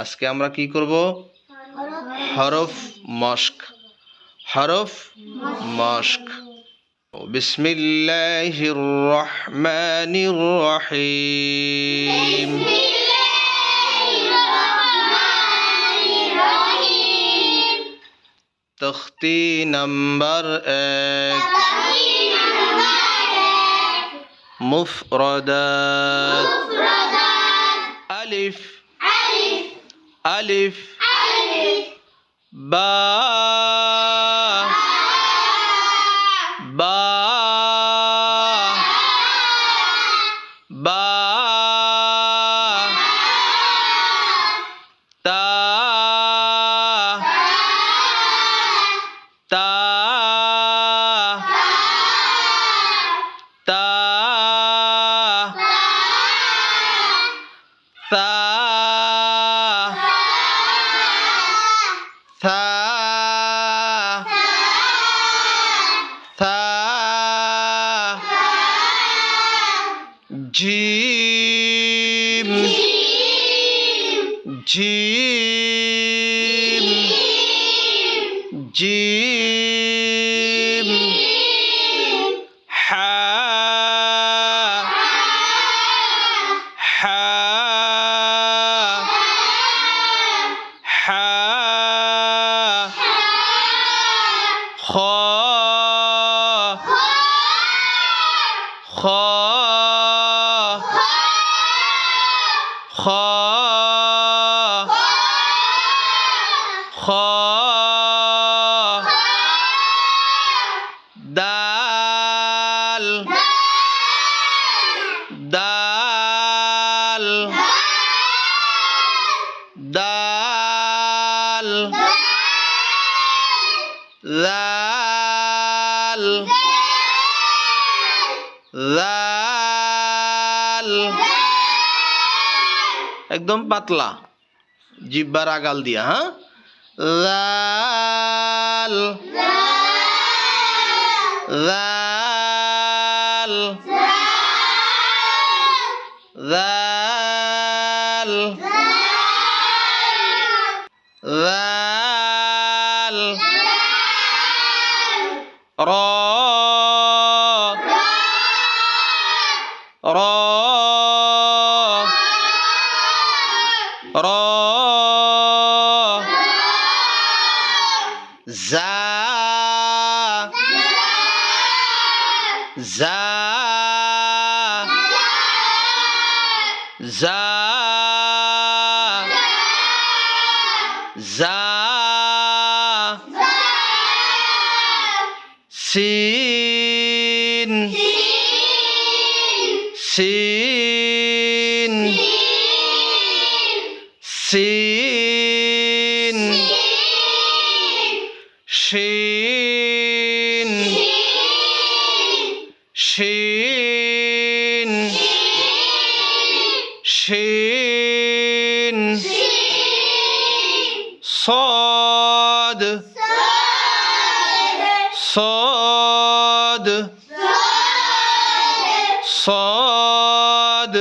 আজকে আমরা কি করব? হরফ মশক। হরফ মশক। বিসমিল্লাহির রহমানির রহিম। তখতি নাম্বার 1, মুফরাদাত। আলিফ আলিফ, বা বা বা, তা তা তা, থা থা থা, জিম জিম জিম, হা হা হা, খ খ খ খ, দাল দাল দাল, লাল লাল, একদম পাতলা জিহ্বার আগাল দিয়া। হ্যাঁ, লাল লাল লাল লাল, র র র, জা জা জা জা, সিন সিন সিন, শিন শিন শিন, صاد صاد صاد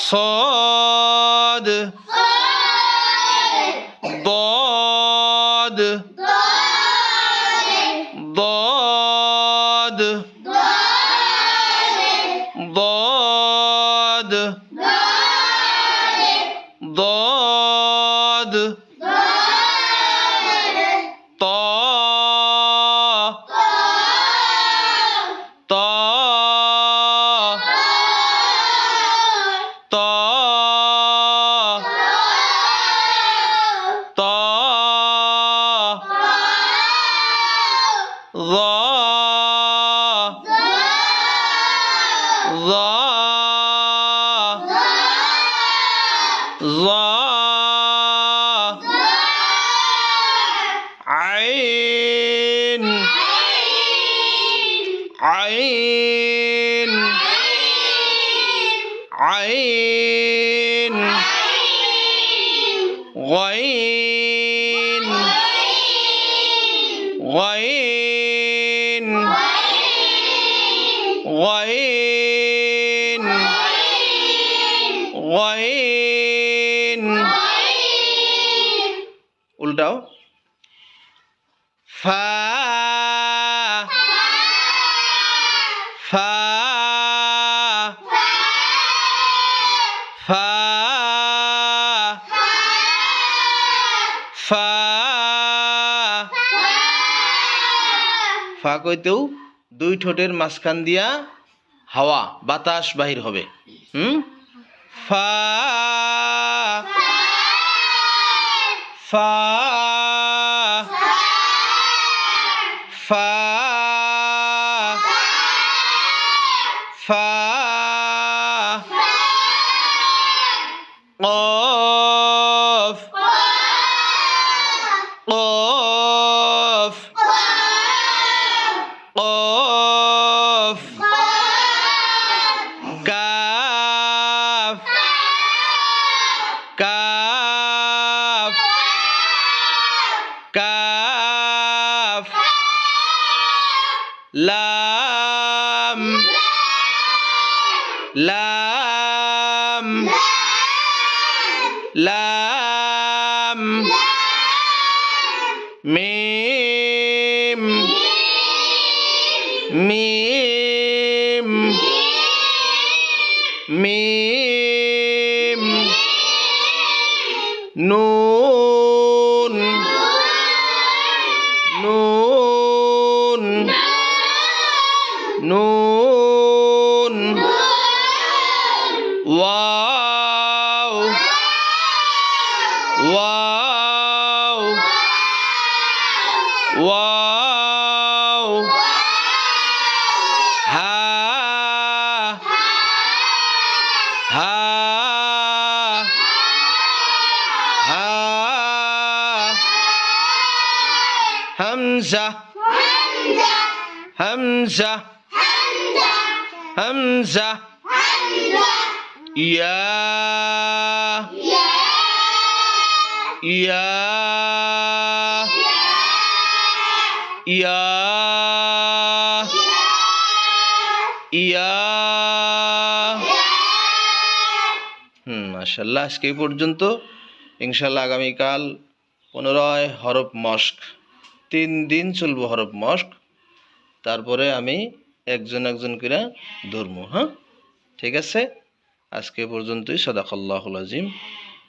صاد، ضاد ضاد ضاد ضاد، طا طا طا طا، ظا ظا ظا، عين عين عين، غين غين غين غين উল্টাও ফা ফা ফা ফা ফা কইতেও দুই ঠোঁটের মাঝখান দিয়া হাওয়া বাতাস বাহির হবে ফা ফা ফা ফা قاف قاف قاف كاف كاف كاف لام لام لام ميم ميم ميم نون نون نون واو واو واو ها ها ها همزة همزة همزة يا يا يا يا মাশাআল্লাহ আজকে এই পর্যন্ত ইনশাআল্লাহ আগামীকাল পুনরায় হরফ মশক 3 দিন চলবো হরফ মশক তারপরে আমি একজন একজন করে ধরবো হ্যাঁ ঠিক আছে আজকে পর্যন্তই সাদাকাল্লাহুল আজিম